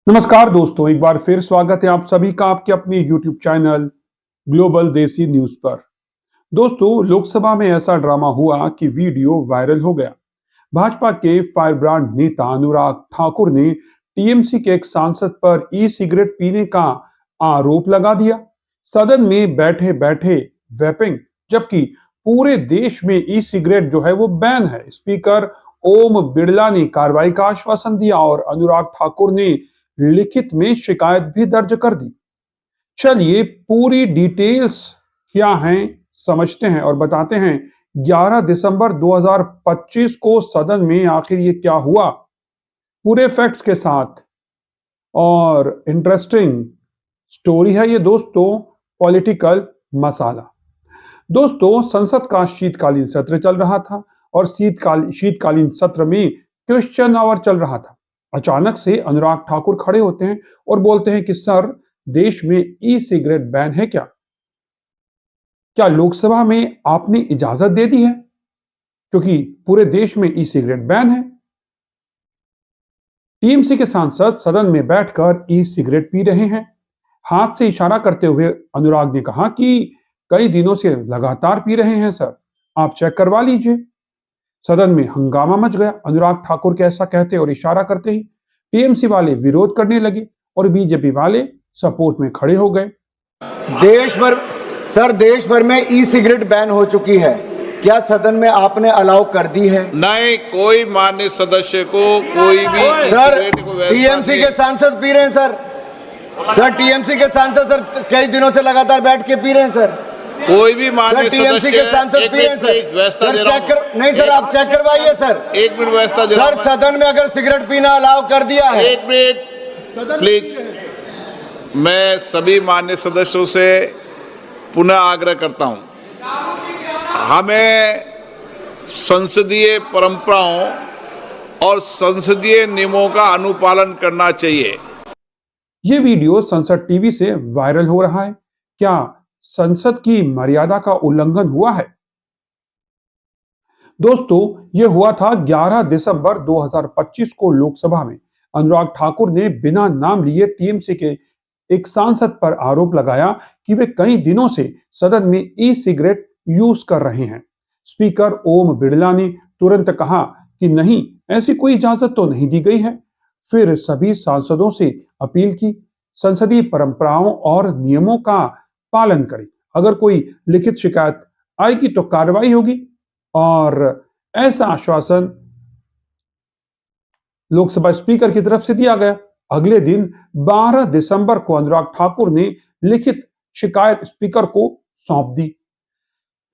नमस्कार दोस्तों, एक बार फिर स्वागत है आप सभी का आपके अपने YouTube चैनल ग्लोबल देसी न्यूज पर। दोस्तों, लोकसभा में ऐसा ड्रामा हुआ कि वीडियो वायरल हो गया। भाजपा के फायरब्रांड नेता अनुराग ठाकुर ने टीएमसी के एक सांसद पर ई सिगरेट पीने का आरोप लगा दिया। सदन में बैठे बैठे वेपिंग, जबकि पूरे देश में ई सिगरेट जो है वो बैन है। स्पीकर ओम बिरला ने कार्रवाई का आश्वासन दिया और अनुराग ठाकुर ने लिखित में शिकायत भी दर्ज कर दी। चलिए पूरी डिटेल्स क्या हैं समझते हैं और बताते हैं। 11 दिसंबर 2025 को सदन में आखिर ये क्या हुआ, पूरे फैक्ट्स के साथ। और इंटरेस्टिंग स्टोरी है ये दोस्तों, पॉलिटिकल मसाला। दोस्तों, संसद का शीतकालीन सत्र चल रहा था और शीतकालीन सत्र में क्वेश्चन आवर चल रहा था। अचानक से अनुराग ठाकुर खड़े होते हैं और बोलते हैं कि सर, देश में ई सिगरेट बैन है क्या? क्या लोकसभा में आपने इजाजत दे दी है? क्योंकि पूरे देश में ई सिगरेट बैन है। टीएमसी के सांसद सदन में बैठकर ई सिगरेट पी रहे हैं। हाथ से इशारा करते हुए अनुराग ने कहा कि कई दिनों से लगातार पी रहे हैं सर, आप चेक करवा लीजिए। सदन में हंगामा मच गया। अनुराग ठाकुर के ऐसा कहते और इशारा करते ही टीएमसी वाले विरोध करने लगे और बीजेपी वाले सपोर्ट में खड़े हो गए। देश भर में ई सिगरेट बैन हो चुकी है, क्या सदन में आपने अलाउ कर दी है? नहीं, कोई मान्य सदस्य को कोई भी सर, टीएमसी के सांसद पी रहे हैं सर टीएमसी के सांसद सर कई दिनों से लगातार बैठ के पी रहे हैं सर। कोई भी मान्य टीएमसी के सांसद पी रहे हैं सर चेक कर नहीं सर, आप चेक करवाइए सर। एक मिनट व्यवस्था सर, सदन में अगर सिगरेट पीना अलाउ कर दिया है। एक मिनट प्लीज। मैं सभी मान्य सदस्यों से पुनः आग्रह करता हूं, हमें संसदीय परंपराओं और संसदीय नियमों का अनुपालन करना चाहिए। ये वीडियो संसद टीवी से वायरल हो रहा है। क्या संसद की मर्यादा का उल्लंघन हुआ है? दोस्तों, यह हुआ था 11 दिसंबर 2025 को लोकसभा में। अनुराग ठाकुर ने बिना नाम लिए टीएमसी के एक सांसद पर आरोप लगाया कि वे कई दिनों से सदन में ई सिगरेट यूज कर रहे हैं। स्पीकर ओम बिरला ने तुरंत कहा कि नहीं, ऐसी कोई इजाजत तो नहीं दी गई है। फिर सभी सांसदों से अपील की, संसदीय परंपराओं और नियमों का पालन करें। अगर कोई लिखित शिकायत आएगी तो कार्रवाई होगी। और ऐसा आश्वासन लोकसभा स्पीकर की तरफ से दिया गया। अगले दिन 12 दिसंबर को अनुराग ठाकुर ने लिखित शिकायत स्पीकर को सौंप दी।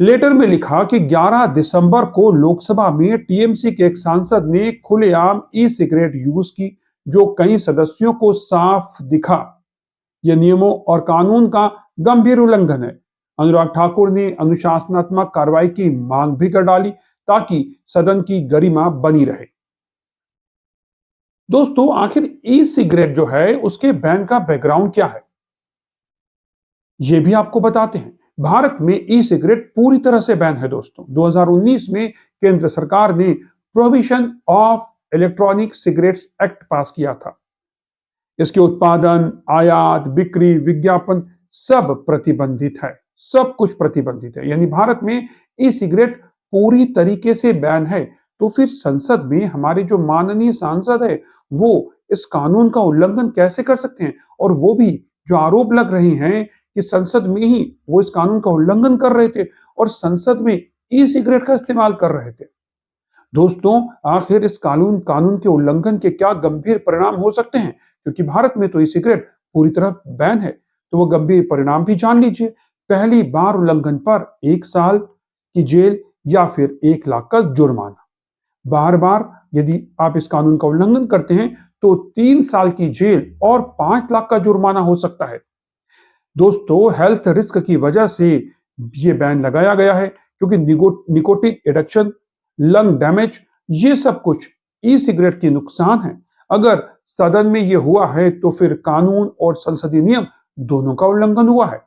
लेटर में लिखा कि 11 दिसंबर को लोकसभा में टीएमसी के एक सांसद ने खुलेआम ई सिगरेट यूज की, जो कई सदस्यों को साफ दिखा। यह नियमों और कानून का गंभीर उल्लंघन है। अनुराग ठाकुर ने अनुशासनात्मक कार्रवाई की मांग भी कर डाली ताकि सदन की गरिमा बनी रहे। दोस्तों, आखिर ई सिगरेट जो है उसके बैन का बैकग्राउंड क्या है, यह भी आपको बताते हैं। भारत में ई सिगरेट पूरी तरह से बैन है दोस्तों। 2019 में केंद्र सरकार ने prohibition of electronic cigarettes act पास किया था। इसके उत्पादन, आयात, बिक्री, विज्ञापन सब प्रतिबंधित है। सब कुछ प्रतिबंधित है, यानी भारत में ई सिगरेट पूरी तरीके से बैन है। तो फिर संसद में हमारे जो माननीय सांसद है वो इस कानून का उल्लंघन कैसे कर सकते हैं? और वो भी जो आरोप लग रहे हैं कि संसद में ही वो इस कानून का उल्लंघन कर रहे थे और संसद में ई सिगरेट का इस्तेमाल कर रहे थे। दोस्तों, आखिर इस कानून के उल्लंघन के क्या गंभीर परिणाम हो सकते हैं? क्योंकि भारत में तो ई सिगरेट पूरी तरह बैन है, तो वो गंभीर परिणाम भी जान लीजिए। पहली बार उल्लंघन पर 1 साल की जेल या फिर 1 लाख का जुर्माना। बार बार यदि आप इस कानून का उल्लंघन करते हैं तो 3 साल की जेल और 5 लाख का जुर्माना हो सकता है। दोस्तों, हेल्थ रिस्क की वजह से ये बैन लगाया गया है, क्योंकि निकोटिन एडिक्शन, लंग डैमेज, ये सब कुछ ई सिगरेट के नुकसान है। अगर सदन में ये हुआ है तो फिर कानून और संसदीय नियम दोनों का उल्लंघन हुआ है।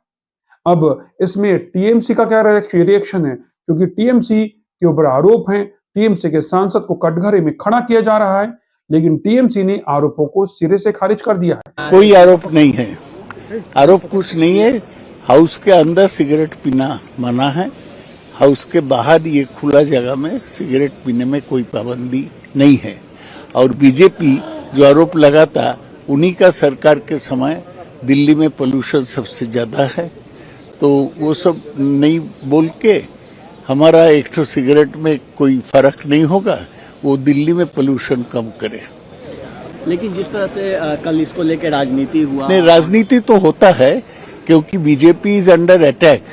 अब इसमें टीएमसी का क्या रिएक्शन है? क्योंकि टीएमसी के ऊपर आरोप है, टीएमसी के सांसद को कटघरे में खड़ा किया जा रहा है। लेकिन टीएमसी ने आरोपों को सिरे से खारिज कर दिया है। कोई आरोप नहीं है, आरोप कुछ नहीं है। हाउस के अंदर सिगरेट पीना मना है, हाउस के बाहर ये खुला जगह में सिगरेट पीने में कोई पाबंदी नहीं है। और बीजेपी जो आरोप लगाता, उन्हीं का सरकार के समय दिल्ली में पोल्यूशन सबसे ज्यादा है, तो वो सब नहीं बोल के हमारा एक तो सिगरेट में कोई फर्क नहीं होगा, वो दिल्ली में पोल्यूशन कम करे। लेकिन जिस तरह से कल इसको लेकर राजनीति हुआ, नहीं, राजनीति तो होता है क्योंकि बीजेपी इज अंडर अटैक।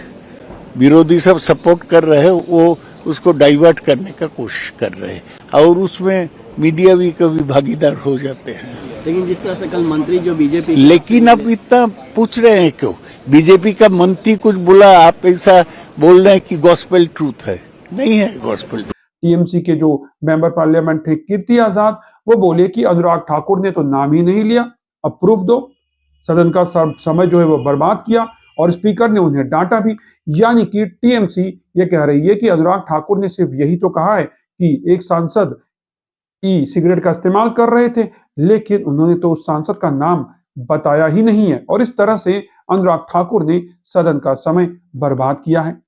विरोधी सब सपोर्ट कर रहे हैं, वो उसको डाइवर्ट करने का कोशिश कर रहे हैं और उसमें मीडिया भी कभी भागीदार हो जाते हैं। लेकिन जिस तरह से कल मंत्री जो बीजेपी, लेकिन अब इतना पूछ रहे हैं क्यों? बीजेपी का मंत्री कुछ बोला, आप ऐसा बोल रहे हैं कि गॉस्पेल ट्रूथ है, नहीं है गॉस्पेल। टीएमसी के जो मेंबर पार्लियामेंट थे कीर्ति आजाद, वो बोले कि अनुराग ठाकुर ने तो नाम ही नहीं लिया, अब प्रूफ दो। सदन का समय जो है वो बर्बाद किया और स्पीकर ने उन्हें डांटा भी। यानी कि टीएमसी ये कह रही है कि अनुराग ठाकुर ने सिर्फ यही तो कहा है कि एक सांसद ई सिगरेट का इस्तेमाल कर रहे थे, लेकिन उन्होंने तो उस सांसद का नाम बताया ही नहीं है और इस तरह से अनुराग ठाकुर ने सदन का समय बर्बाद किया है।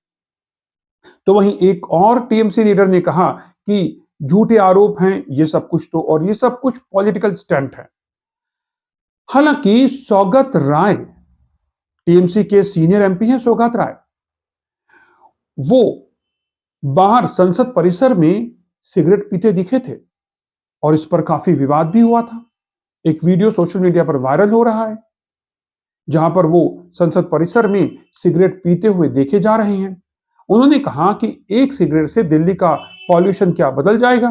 तो वहीं एक और टीएमसी लीडर ने कहा कि झूठे आरोप हैं ये सब कुछ, तो और ये सब कुछ पॉलिटिकल स्टंट है। हालांकि सौगत राय, टीएमसी के सीनियर एमपी हैं सौगत राय, वो बाहर संसद परिसर में सिगरेट पीते दिखे थे और इस पर काफी विवाद भी हुआ था। एक वीडियो सोशल मीडिया पर वायरल हो रहा है जहां पर वो संसद परिसर में सिगरेट पीते हुए देखे जा रहे हैं। उन्होंने कहा कि एक सिगरेट से दिल्ली का पॉल्यूशन क्या बदल जाएगा।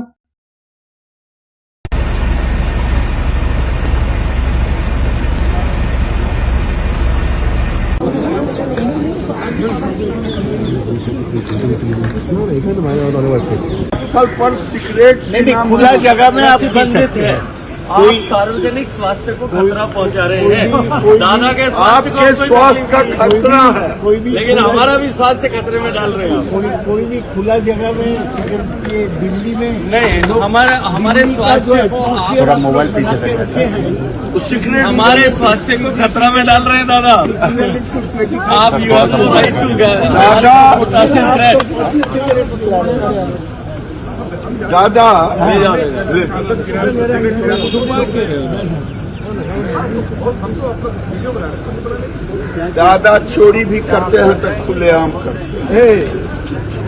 पर सिगरेट नहीं, खुला जगह में आप प्रतिबंधित है, आप सार्वजनिक स्वास्थ्य को खतरा पहुंचा रहे हैं। दादा के आपके स्वास्थ्य का खतरा है, लेकिन हमारा भी स्वास्थ्य खतरे में डाल रहे हैं। कोई भी खुला जगह में ये दिल्ली में नहीं, हमारे स्वास्थ्य को थोड़ा मोबाइल पीछे करना, हमारे स्वास्थ्य को खतरा में डाल रहे हैं दादा। आप you have the right to दादा दादा चोरी भी करते हैं तो खुलेआम करते हैं,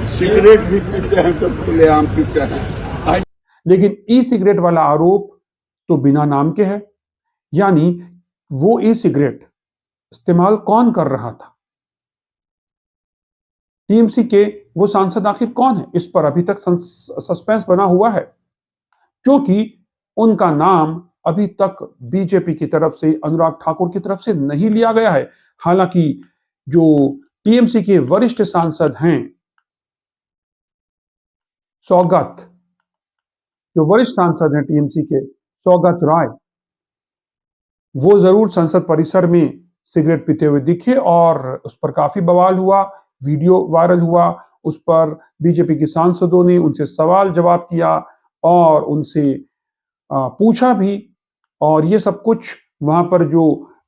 सिगरेट भी पीते हैं तो खुलेआम पीते हैं। लेकिन ई सिगरेट वाला आरोप तो बिना नाम के है, यानी वो ई सिगरेट इस्तेमाल कौन कर रहा था, टीएमसी के वो सांसद आखिर कौन है, इस पर अभी तक सस्पेंस बना हुआ है क्योंकि उनका नाम अभी तक बीजेपी की तरफ से, अनुराग ठाकुर की तरफ से नहीं लिया गया है। हालांकि जो टीएमसी के वरिष्ठ सांसद हैं सौगत, जो वरिष्ठ सांसद हैं टीएमसी के सौगत राय, वो जरूर संसद परिसर में सिगरेट पीते हुए दिखे और उस पर काफी बवाल हुआ, वीडियो वायरल हुआ। उस पर बीजेपी के सांसदों ने उनसे सवाल जवाब किया और उनसे पूछा भी, और ये सब कुछ वहां पर जो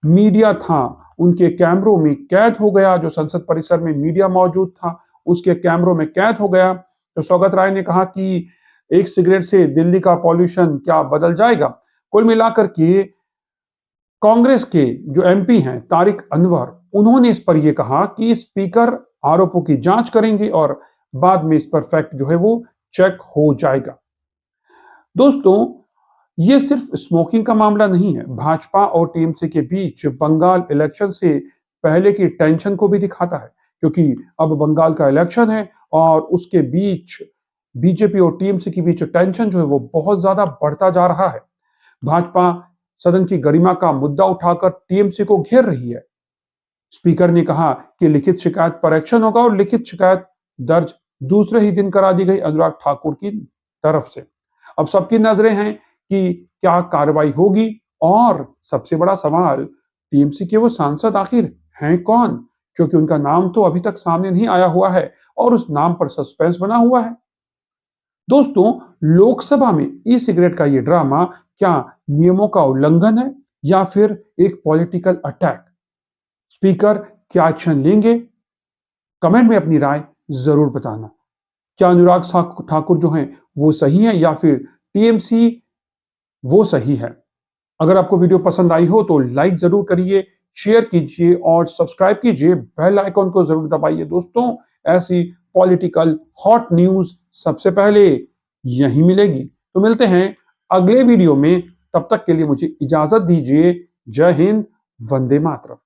मीडिया था उनके कैमरों में कैद हो गया। जो संसद परिसर में मीडिया मौजूद था उसके कैमरों में कैद हो गया। तो सौगत राय ने कहा कि एक सिगरेट से दिल्ली का पॉल्यूशन क्या बदल जाएगा। कुल मिलाकर के कांग्रेस के जो एमपी हैं तारिक अनवर, उन्होंने इस पर यह कहा कि स्पीकर आरोपों की जांच करेंगे और बाद में इस पर फैक्ट जो है वो चेक हो जाएगा। दोस्तों, ये सिर्फ स्मोकिंग का मामला नहीं है, भाजपा और टीएमसी के बीच बंगाल इलेक्शन से पहले की टेंशन को भी दिखाता है, क्योंकि अब बंगाल का इलेक्शन है और उसके बीच बीजेपी और टीएमसी के बीच टेंशन जो है वो बहुत ज्यादा बढ़ता जा रहा है। भाजपा सदन की गरिमा का मुद्दा उठाकर टीएमसी को घेर रही है। स्पीकर ने कहा कि लिखित शिकायत पर एक्शन होगा और लिखित शिकायत दर्ज दूसरे ही दिन करा दी गई अनुराग ठाकुर की तरफ से। अब सबकी नजरें हैं कि क्या कार्रवाई होगी और सबसे बड़ा सवाल, टीएमसी के वो सांसद आखिर हैं कौन, क्योंकि उनका नाम तो अभी तक सामने नहीं आया हुआ है और उस नाम पर सस्पेंस बना हुआ है। दोस्तों, लोकसभा में ई सिगरेट का ये ड्रामा क्या नियमों का उल्लंघन है या फिर एक पॉलिटिकल अटैक? स्पीकर क्या एक्शन लेंगे? कमेंट में अपनी राय जरूर बताना। क्या अनुराग ठाकुर जो हैं वो सही है या फिर टीएमसी वो सही है? अगर आपको वीडियो पसंद आई हो तो लाइक जरूर करिए, शेयर कीजिए और सब्सक्राइब कीजिए। बेल आइकॉन को जरूर दबाइए दोस्तों। ऐसी पॉलिटिकल हॉट न्यूज सबसे पहले यहीं मिलेगी। तो मिलते हैं अगले वीडियो में, तब तक के लिए मुझे इजाजत दीजिए। जय हिंद, वंदे मातरम।